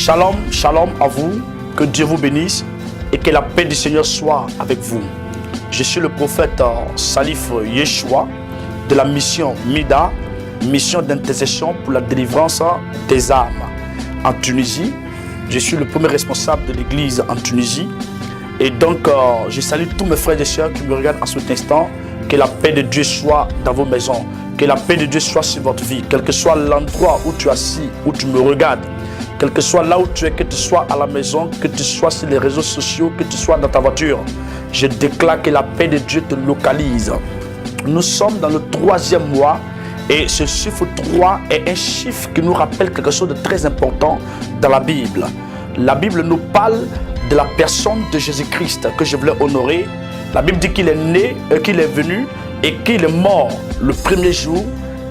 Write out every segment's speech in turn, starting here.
Shalom, shalom à vous, que Dieu vous bénisse et que la paix du Seigneur soit avec vous. Je suis le prophète Salif Yeshua de la mission MIDA, mission d'intercession pour la délivrance des âmes en Tunisie. Je suis le premier responsable de l'église en Tunisie et donc je salue tous mes frères et sœurs qui me regardent en cet instant. Que la paix de Dieu soit dans vos maisons, que la paix de Dieu soit sur votre vie, quel que soit l'endroit où tu es assis, où tu me regardes. Quel que soit là où tu es, que tu sois à la maison, que tu sois sur les réseaux sociaux, que tu sois dans ta voiture, je déclare que la paix de Dieu te localise. Nous sommes dans le 3e mois et ce chiffre 3 est un chiffre qui nous rappelle quelque chose de très important dans la Bible. La Bible nous parle de la personne de Jésus-Christ que je voulais honorer. La Bible dit qu'il est né, qu'il est venu et qu'il est mort le premier jour,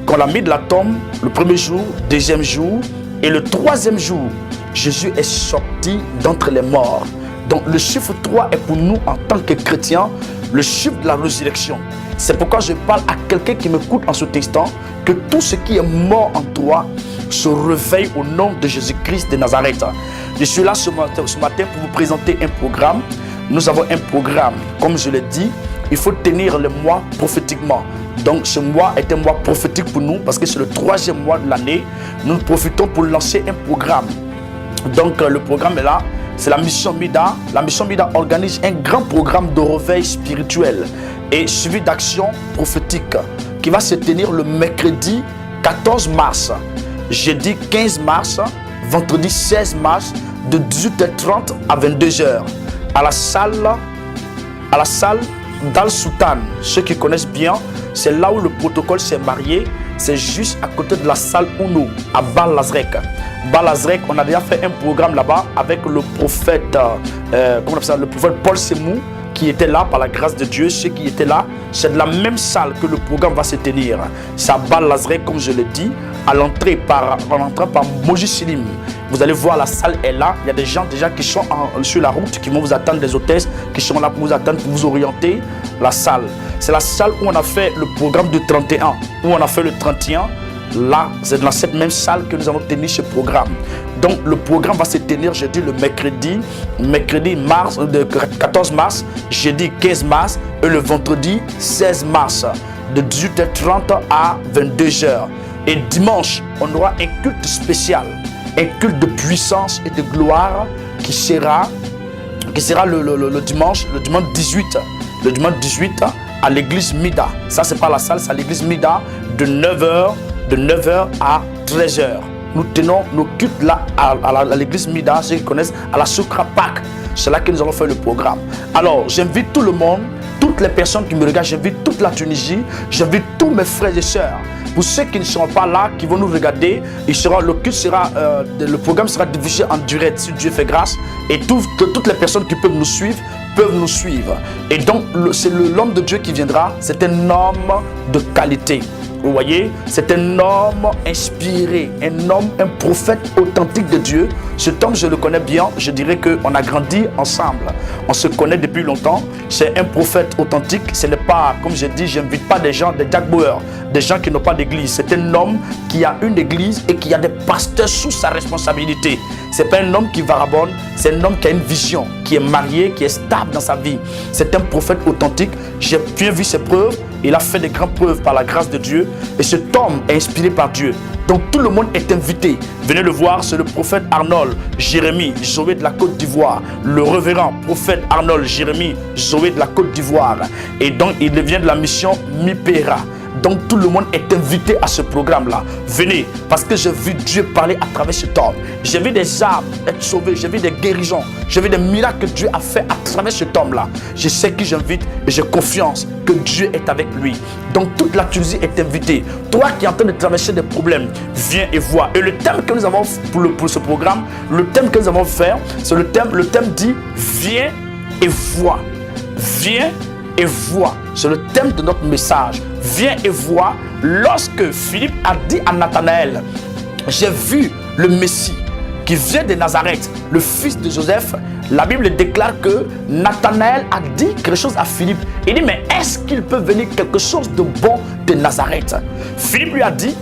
qu'on l'a mis de la tombe, le premier jour, deuxième jour. Et le 3e jour, Jésus est sorti d'entre les morts. Donc le chiffre 3 est pour nous en tant que chrétiens le chiffre de la résurrection. C'est pourquoi je parle à quelqu'un qui m'écoute en cet instant, que tout ce qui est mort en toi se réveille au nom de Jésus-Christ de Nazareth. Je suis là ce matin pour vous présenter un programme. Nous avons un programme, comme je l'ai dit, il faut tenir le mois prophétiquement. Donc ce mois est un mois prophétique pour nous parce que c'est le 3e mois de l'année. Nous profitons pour lancer un programme. Donc le programme est là, c'est la mission MIDA. La mission MIDA organise un grand programme de réveil spirituel et suivi d'actions prophétiques qui va se tenir le mercredi 14 mars, jeudi 15 mars, vendredi 16 mars de 18h30 à 22h à la salle d'Al-Sultan. Ceux qui connaissent bien, c'est là où le protocole s'est marié. C'est juste à côté de la salle Uno, à Balazrek. Balazrek, on a déjà fait un programme là-bas avec le prophète, le prophète Paul Semou, qui était là par la grâce de Dieu. Ceux qui étaient là, c'est de la même salle que le programme va se tenir. C'est à Balazrek, comme je le dis, en entrant par Moji Silim. Vous allez voir, la salle est là. Il y a des gens déjà qui sont sur la route, qui vont vous attendre, des hôtesses qui sont là pour vous attendre, pour vous orienter. La salle, c'est la salle où on a fait le programme de 31, où on a fait le 31. Là, c'est dans cette même salle que nous allons tenir ce programme. Donc, le programme va se tenir, je dis, le mercredi 14 mars, jeudi 15 mars et le vendredi 16 mars, de 18h30 à 22h. Et dimanche, on aura un culte spécial, un culte de puissance et de gloire qui sera le dimanche 18. Le dimanche 18 à l'église MIDA. Ça, c'est pas la salle, c'est à l'église MIDA de 9h à 13h. Nous tenons nos cultes là à l'église MIDA, ceux qui connaissent, à la Soukra Park. C'est là que nous allons faire le programme. Alors, j'invite tout le monde, toutes les personnes qui me regardent, j'invite toute la Tunisie, j'invite tous mes frères et sœurs. Pour ceux qui ne seront pas là, qui vont nous regarder, le programme sera diffusé en direct si Dieu fait grâce. Et toutes les personnes qui peuvent nous suivre. Et donc, c'est l'homme de Dieu qui viendra. C'est un homme de qualité. Vous voyez, c'est un homme inspiré, un prophète authentique de Dieu. Cet homme, je le connais bien. Je dirais qu'on a grandi ensemble. On se connaît depuis longtemps. C'est un prophète authentique. Ce n'est pas, comme je dis, je n'invite pas des gens, des Jack Bauer, des gens qui n'ont pas d'église. C'est un homme qui a une église et qui a des pasteurs sous sa responsabilité. Ce n'est pas un homme qui vagabonde. C'est un homme qui a une vision, qui est marié, qui est stable dans sa vie. C'est un prophète authentique. J'ai bien vu ses preuves. Il a fait des grandes preuves par la grâce de Dieu. Et cet homme est inspiré par Dieu. Donc tout le monde est invité. Venez le voir, c'est le prophète Arnold Jérémie Zoé de la Côte d'Ivoire. Le révérend prophète Arnold Jérémie Zoé de la Côte d'Ivoire. Et donc il vient de la mission Mipera. Donc tout le monde est invité à ce programme-là. Venez, parce que j'ai vu Dieu parler à travers cet homme. J'ai vu des âmes être sauvées, j'ai vu des guérisons, j'ai vu des miracles que Dieu a fait à travers cet homme-là. Je sais qui j'invite et j'ai confiance que Dieu est avec lui. Donc toute la Tunisie est invitée. Toi qui es en train de traverser des problèmes, viens et vois. Et le thème que nous avons pour ce programme, le thème que nous avons fait, c'est le thème dit « Viens et vois ». Viens et vois. C'est le thème de notre message. Viens et vois. Lorsque Philippe a dit à Nathanaël, j'ai vu le Messie qui vient de Nazareth, le fils de Joseph, la Bible déclare que Nathanaël a dit quelque chose à Philippe. Il dit, mais est-ce qu'il peut venir quelque chose de bon de Nazareth? Philippe lui a dit,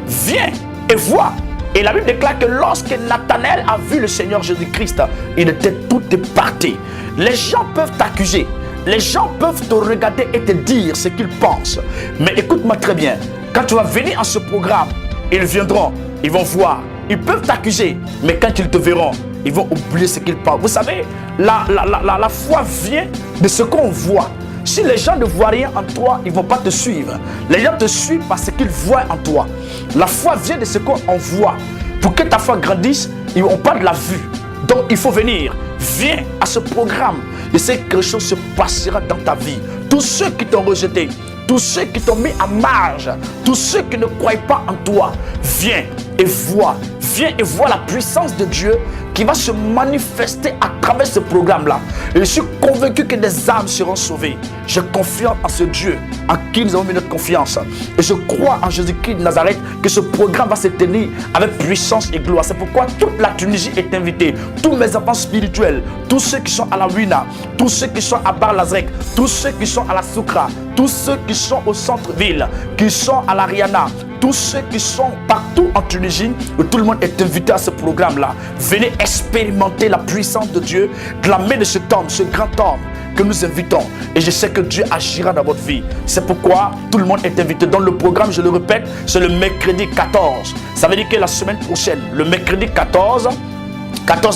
viens et vois. Et la Bible déclare que lorsque Nathanaël a vu le Seigneur Jésus-Christ, il était tout éparté. Les gens peuvent t'accuser. Les gens peuvent te regarder et te dire ce qu'ils pensent. Mais écoute-moi très bien. Quand tu vas venir en ce programme, ils viendront, ils vont voir. Ils peuvent t'accuser, mais quand ils te verront, ils vont oublier ce qu'ils pensent. Vous savez, la foi vient de ce qu'on voit. Si les gens ne voient rien en toi, ils ne vont pas te suivre. Les gens te suivent parce qu'ils voient en toi. La foi vient de ce qu'on voit. Pour que ta foi grandisse, on parle de la vue. Donc il faut venir. Viens à ce programme. Et c'est que quelque chose se passera dans ta vie. Tous ceux qui t'ont rejeté, tous ceux qui t'ont mis à marge, tous ceux qui ne croient pas en toi, viens et vois. Viens et vois la puissance de Dieu qui va se manifester à travers ce programme-là. Et je suis convaincu que des âmes seront sauvées. Je confie en ce Dieu en qui nous avons mis notre confiance. Et je crois en Jésus-Christ de Nazareth que ce programme va se tenir avec puissance et gloire. C'est pourquoi toute la Tunisie est invitée. Tous mes enfants spirituels, tous ceux qui sont à la Ouina, tous ceux qui sont à Bar-Lazrek, tous ceux qui sont à la Soukra, tous ceux qui sont au centre-ville, qui sont à l'Ariana, tous ceux qui sont partout en Tunisie, tout le monde est invité à ce programme-là. Venez expérimenter la puissance de Dieu, de la main de cet homme, ce grand homme que nous invitons. Et je sais que Dieu agira dans votre vie. C'est pourquoi tout le monde est invité. Dans le programme, je le répète, c'est le mercredi 14. Ça veut dire que la semaine prochaine, le mercredi 14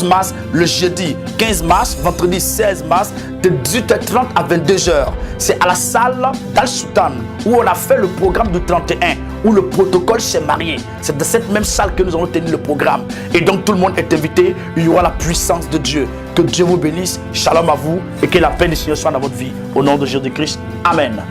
mars, le jeudi 15 mars, vendredi 16 mars, de 18h30 à 22h. C'est à la salle d'Al-Sultan où on a fait le programme du 31, où le protocole s'est marié. C'est dans cette même salle que nous allons tenir le programme. Et donc tout le monde est invité. Il y aura la puissance de Dieu. Que Dieu vous bénisse. Shalom à vous et que la paix du Seigneur soit dans votre vie. Au nom de Jésus-Christ. Amen.